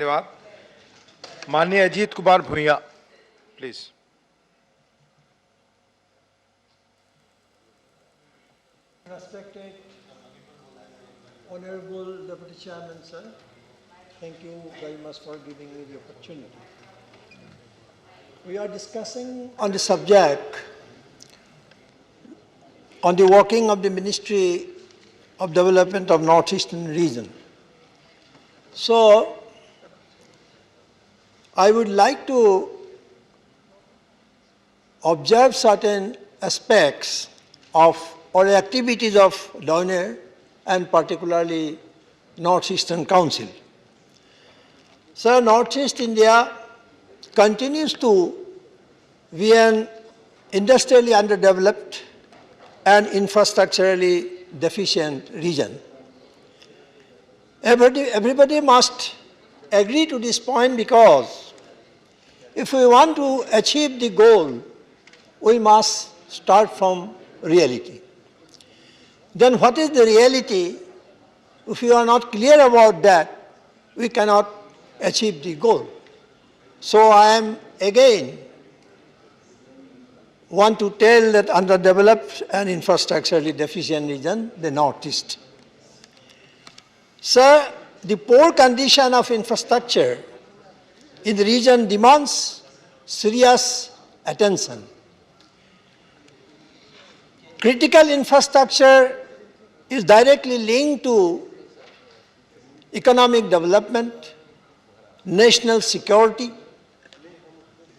धन्यवाद। माननीय अजीत कुमार भूया, please. Respected Honorable Deputy Chairman, sir, thank you very much for giving me the opportunity. We are discussing on the subject on the working of the Ministry of Development of Northeastern Region. So, I would like to observe certain aspects of or activities of donor and particularly Northeastern Council. So, Northeast India continues to be an industrially underdeveloped and infrastructurally deficient region. Everybody must agree to this point, because if we want to achieve the goal, we must start from reality. Then what is the reality? If we are not clear about that, we cannot achieve the goal. So I am again want to tell that underdeveloped and infrastructurally deficient region, the Northeast. Sir, the poor condition of infrastructure in the region demands serious attention. Critical infrastructure is directly linked to economic development, national security,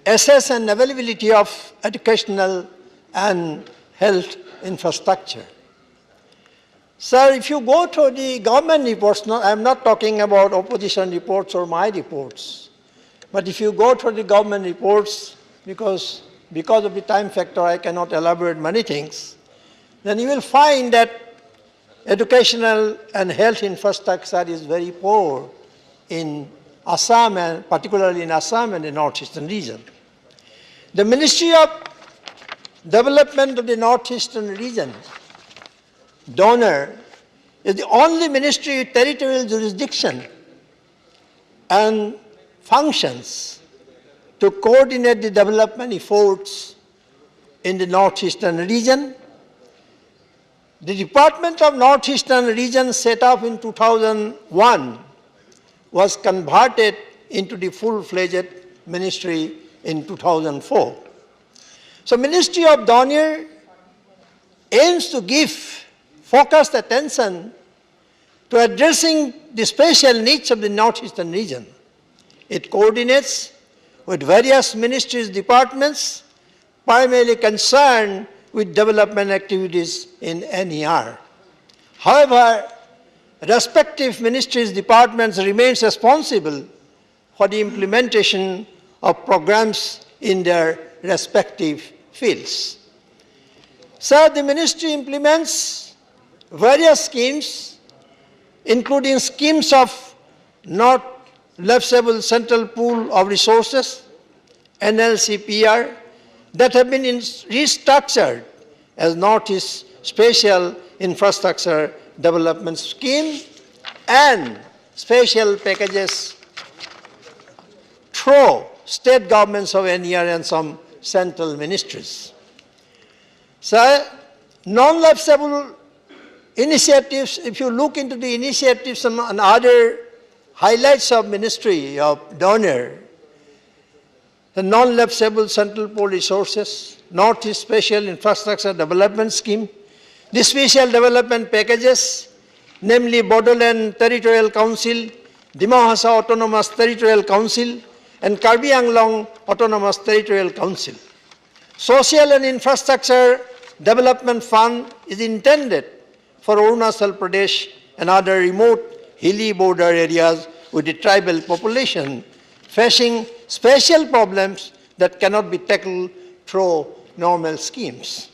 access and availability of educational and health infrastructure. Sir, if you go to the government reports, I am not talking about opposition reports or my reports, but if you go to the government reports, because of the time factor I cannot elaborate many things, then you will find that educational and health infrastructure is very poor in Assam, and particularly in Assam and the Northeastern region. The Ministry of Development of the Northeastern region, donor, is the only ministry with territorial jurisdiction and functions to coordinate the development efforts in the Northeastern region. The Department of Northeastern region, set up in 2001, was converted into the full-fledged ministry in 2004. So Ministry of Donor aims to give focused attention to addressing the special needs of the Northeastern region. It coordinates with various ministries, departments, primarily concerned with development activities in NER. However, respective ministries, departments remain responsible for the implementation of programs in their respective fields. So the ministry implements various schemes, including schemes of not leveragable central pool of resources, NLCPR, that have been restructured as Northeast Special Infrastructure Development Scheme, and special packages through state governments of NER and some central ministries. So, non-leveragable initiatives, if you look into the initiatives and other highlights of Ministry of Donor, the non-leveragable central pool resources, Northeast Special Infrastructure Development Scheme, the special development packages, namely Bodoland Territorial Council, Dima Hasa Autonomous Territorial Council, and Karbi Anglong Autonomous Territorial Council. Social and Infrastructure Development Fund is intended for Arunachal Pradesh and other remote hilly border areas with the tribal population facing special problems that cannot be tackled through normal schemes.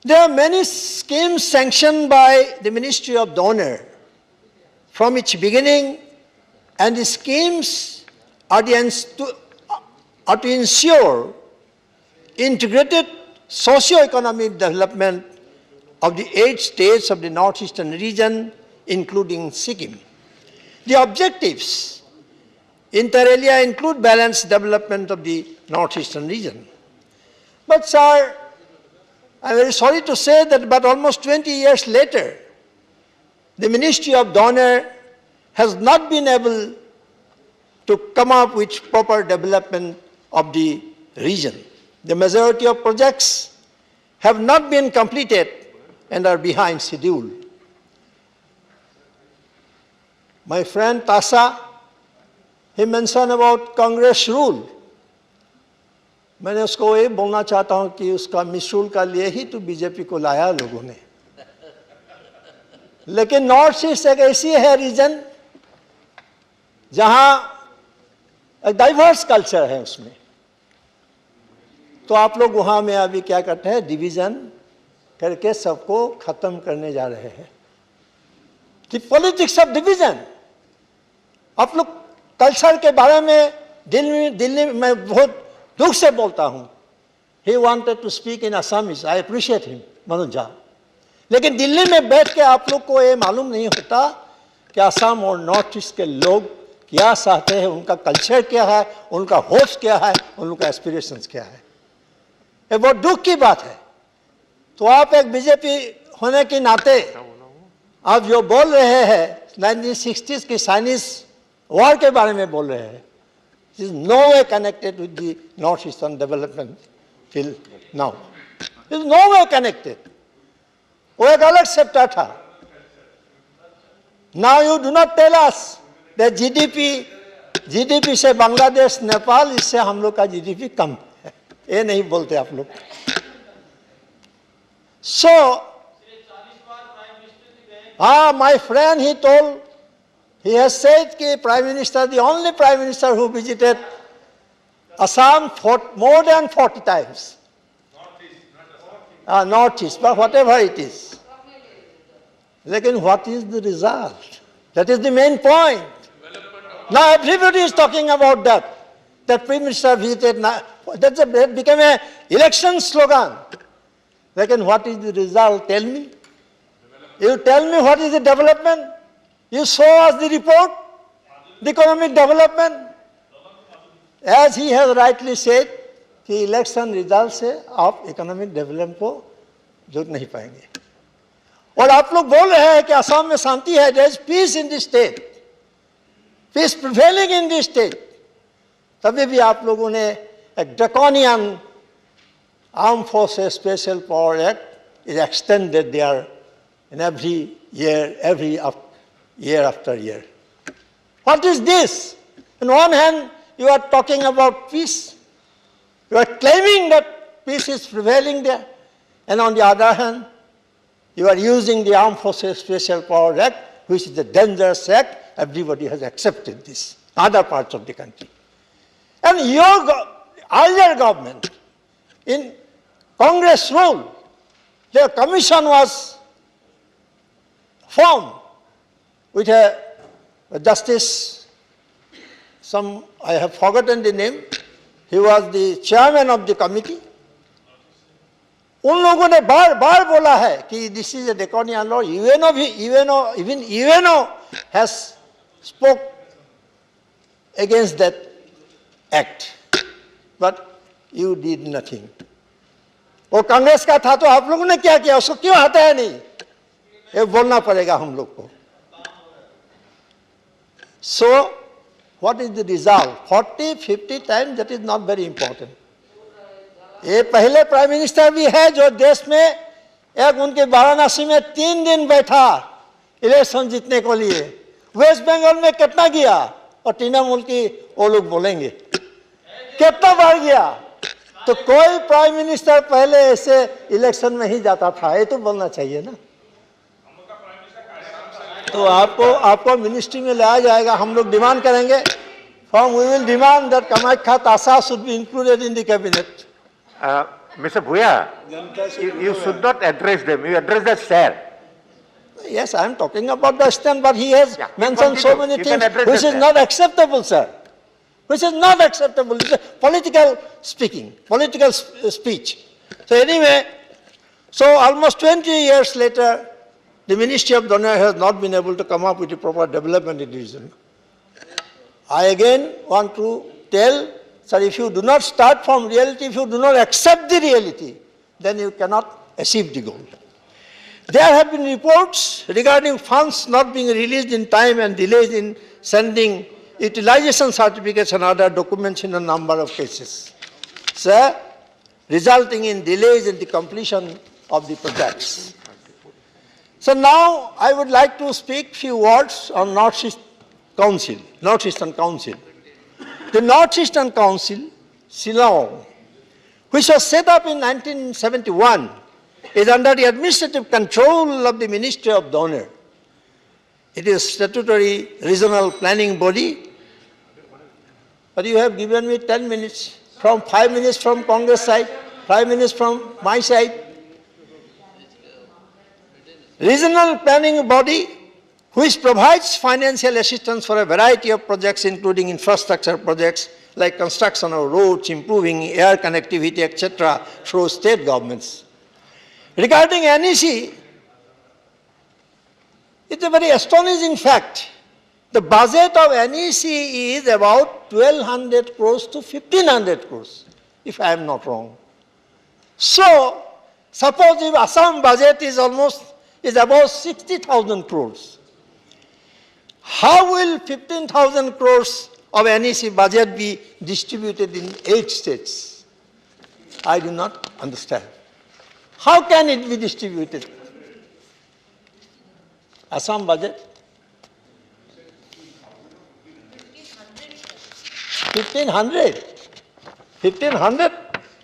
There are many schemes sanctioned by the Ministry of Donor from its beginning, and the schemes are to ensure integrated socio-economic development of the 8 states of the Northeastern region, including Sikkim. The objectives inter alia include balanced development of the northeastern region. But sir, I'm very sorry to say that but almost 20 years later, the Ministry of Donor has not been able to come up with proper development of the region. The majority of projects have not been completed and are behind schedule. My friend Tasa, he mentioned about Congress rule. मैंने उसको ये बोलना चाहता हूँ कि उसका मिसरूल का लिए ही तो बीजेपी को लाया लोगों ने। लेकिन नॉर्थ ईस्ट एक ऐसी है रीजन जहाँ डाइवर्स कल्चर है उसमें, तो आप लोग वहाँ में अभी क्या करते हैं, डिवीजन करके सबको खत्म करने जा रहे हैं। कि पॉलिटिक्स ऑफ डिवीजन, आप लोग कल्चर के बारे में दिल्ली में बहुत दुख से बोलता हूँ। He wanted to speak in Assamese, I appreciate him, Manoj Jha. लेकिन दिल्ली में बैठ के आप लोग को ये मालूम नहीं होता कि असम और नॉर्थ ईस्ट के लोग क्या चाहते हैं, उनका कल्चर क्या है, उनका होप्स क्या है, उनका एस्पिरेशंस क्या है। ये बहुत दुख की बात है। तो आप एक बीजेपी होने के नाते आप जो बोल रहे हैं 1960s की चाइनीज वॉर के बारे में बोल रहे हैं, is no way connected with the northeastern development till now. It is no way connected. वो एक अलग सेक्टर था। Now you do not tell us that GDP से बांग्लादेश, नेपाल, इससे हम लोग का GDP कम है। ये नहीं बोलते आप लोग। So, my friend, he has said कि Prime Minister, the only Prime Minister who visited Assam for more than 40 times. Northeast, but whatever it is. Lekin what is the result? That is the main point. Now everybody is talking about that. That Prime Minister visited, that became an election slogan. Lekin what is the result? Tell me. You tell me what is the development? You show us the report, the economic development. As he has rightly said, कि election result से आप economic development को जोड़ नहीं पाएंगे। और आप लोग बोल रहे हैं कि असम में शांति है, there is peace in the state, peace prevailing in the state. तभी भी आप लोगों ने एक draconian arm forces special power act is extended there in every year after year. What is this? On one hand, you are talking about peace. You are claiming that peace is prevailing there. And on the other hand, you are using the Armed Forces Special Power Act, which is a dangerous act. Everybody has accepted this, other parts of the country. And your earlier government, in Congress rule, the commission was formed with a justice, I have forgotten the name, he was the chairman of the committee. उन लोगों ने बार बार बोला है कि this is a draconian law. Even UNO has spoke against that act, but you did nothing. वो कांग्रेस का था तो आप लोगों ने क्या किया, उसको क्यों हटाया नहीं, ये बोलना पड़ेगा हम लोग को। So, what is the result? 40-50 times, that is not very important. ये पहले प्राइम मिनिस्टर भी है जो देश में एक उनके वाराणसी में 3 दिन बैठा इलेक्शन जीतने को लिए। वेस्ट बंगाल में कितना गया और तृणमूल की वो लोग बोलेंगे कितना बार गया। तो कोई प्राइम मिनिस्टर पहले ऐसे इलेक्शन में ही जाता था, ये तो बोलना चाहिए ना। तो आपको मिनिस्ट्री में लाया जाएगा। हम लोग डिमांड करेंगे, we will demand that Kamakhya Tasa should be included in the cabinet. Mr. Bhuyan, you should not address them. You address the chair. Yes, I am talking about the stand, but he has mentioned so many things which is not acceptable, sir. Which is not acceptable. It's a political speaking, political speech. So anyway, so almost 20 years later, the Ministry of Donor has not been able to come up with a proper development in the region. I again want to tell, sir, if you do not start from reality, if you do not accept the reality, then you cannot achieve the goal. There have been reports regarding funds not being released in time and delays in sending utilization certificates and other documents in a number of cases, sir, resulting in delays in the completion of the projects. So now I would like to speak few words on Northeastern Council. The Northeastern Council, Shillong, which was set up in 1971, is under the administrative control of the Ministry of Donor. It is a statutory regional planning body. But you have given me 10 minutes, from 5 minutes from Congress side, 5 minutes from my side. Regional planning body which provides financial assistance for a variety of projects, including infrastructure projects like construction of roads, improving air connectivity, etc., through state governments. Regarding NEC, it's a very astonishing fact. The budget of NEC is about 1,200 crores to 1,500 crores, if I am not wrong. So, suppose if Assam budget is about 60,000 crores, how will 15,000 crores of NEC budget be distributed in 8 states? I do not understand. How can it be distributed? Assam budget? 1,500. 1,500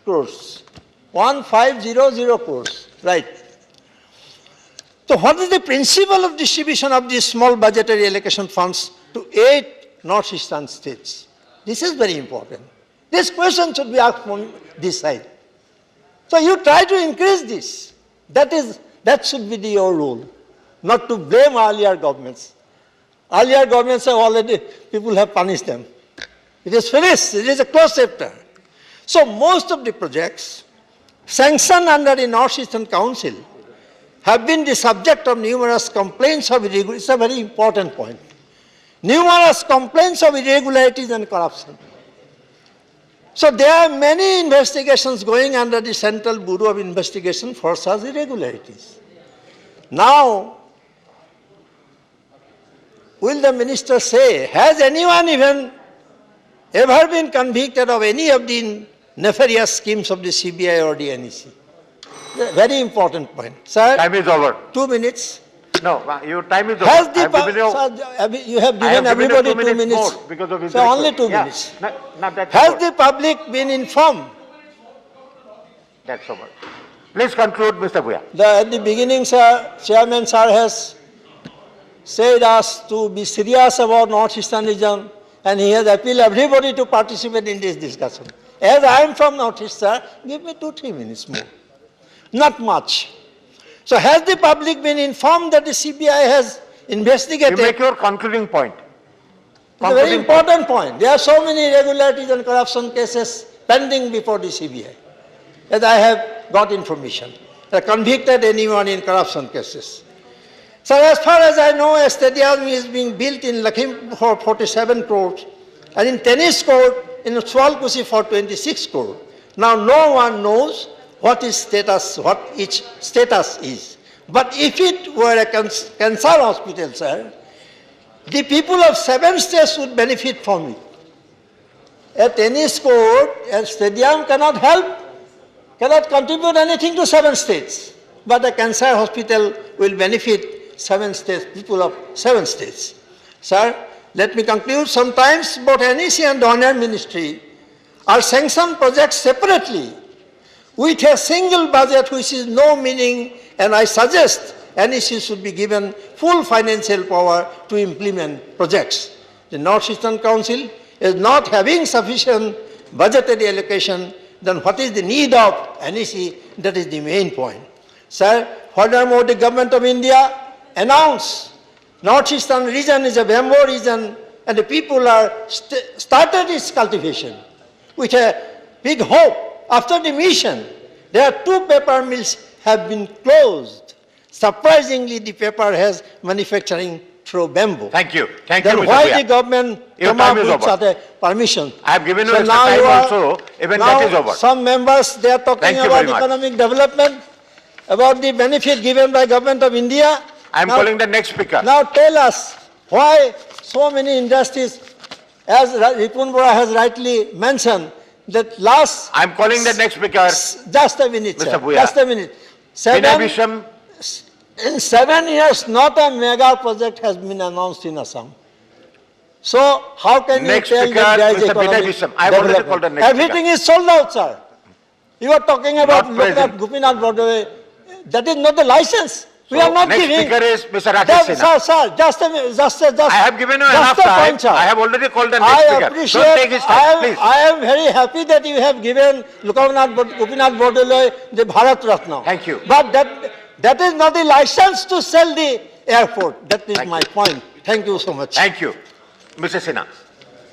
crores. 1,500 crores. Right. So what is the principle of distribution of these small budgetary allocation funds to 8 northeastern states? This is very important. This question should be asked from this side. So you try to increase this. That should be your role, not to blame earlier governments. Earlier governments have already, people have punished them. It is finished. It is a closed chapter. So most of the projects sanctioned under the Northeastern Council have been the subject of numerous complaints of irregularities. It's a very important point. Numerous complaints of irregularities and corruption. So there are many investigations going under the Central Bureau of Investigation for such irregularities. Now, will the minister say, has anyone even ever been convicted of any of the nefarious schemes of the CBI or the NEC? Very important point. Sir, time is over. 2 minutes. No, your time is over. Has the sir, you have given everybody 2 minutes. More because of so only 2 minutes. Not that Has the public been informed? That's over. Please conclude, Mr. Bhuyan. At the beginning, sir, Chairman sir has said us to be serious about Northeastern region, and he has appealed everybody to participate in this discussion. As I am from Northeast, sir, give me 2-3 minutes more. Not much. So has the public been informed that the CBI has investigated? You make your concluding point. It's a very important point. There are so many irregularities and corruption cases pending before the CBI, as I have got information. They convicted anyone in corruption cases. So as far as I know, a stadium is being built in Lakhimpur for 47 crores, and in tennis court in Swalkusi for 26 crores. Now no one knows what its status is. But if it were a cancer hospital, sir, the people of 7 states would benefit from it. A tennis court, a stadium cannot help, cannot contribute anything to 7 states. But a cancer hospital will benefit 7 states, people of 7 states. Sir, let me conclude. Sometimes both NEC and the Honor Ministry are sanctioned projects separately with a single budget which is no meaning, and I suggest NEC should be given full financial power to implement projects. The Northeastern Council is not having sufficient budgetary allocation, then what is the need of NEC? That is the main point. Sir, furthermore, the government of India announced Northeastern region is a bamboo region, and the people are started its cultivation with a big hope. After the mission, there are 2 paper mills have been closed. Surprisingly, the paper has manufacturing through bamboo. Thank you. Thank you, Then Mr. why Bhuyan. the government Your come time up is with over. such a permission? I have given you So extra now time you are- also, even now that is over. some members, they are talking Thank you about very much. economic development, about the benefit given by government of India. I am Now- calling the next speaker. Now tell us why so many industries, as Ripun Bora has rightly mentioned, that last... I am calling the next speaker. Just a minute, Mr. sir. Bhuyan. Just a minute. Vinay In 7 years, not a mega project has been announced in Assam. So how can Next you tell speaker, that there is Mr. economic Vinay Bisham. I have already development? called the next Everything is sold out, sir. You are talking about Not looking at present. Gopinath Broadway. That is not the license. We So are not next giving. speaker is Mr. Rakesh Sinha. Sir, just a minute, just I have given you just enough a time. point, sir. I have already called the next I speaker. appreciate, Don't take his time, please. I am very happy that you have given Gopinath Bordoloi the Bharat Ratna. Thank you. But that is not the license to sell the airport. That is Thank my you. point. Thank you so much. Thank you. Mr. Sinha.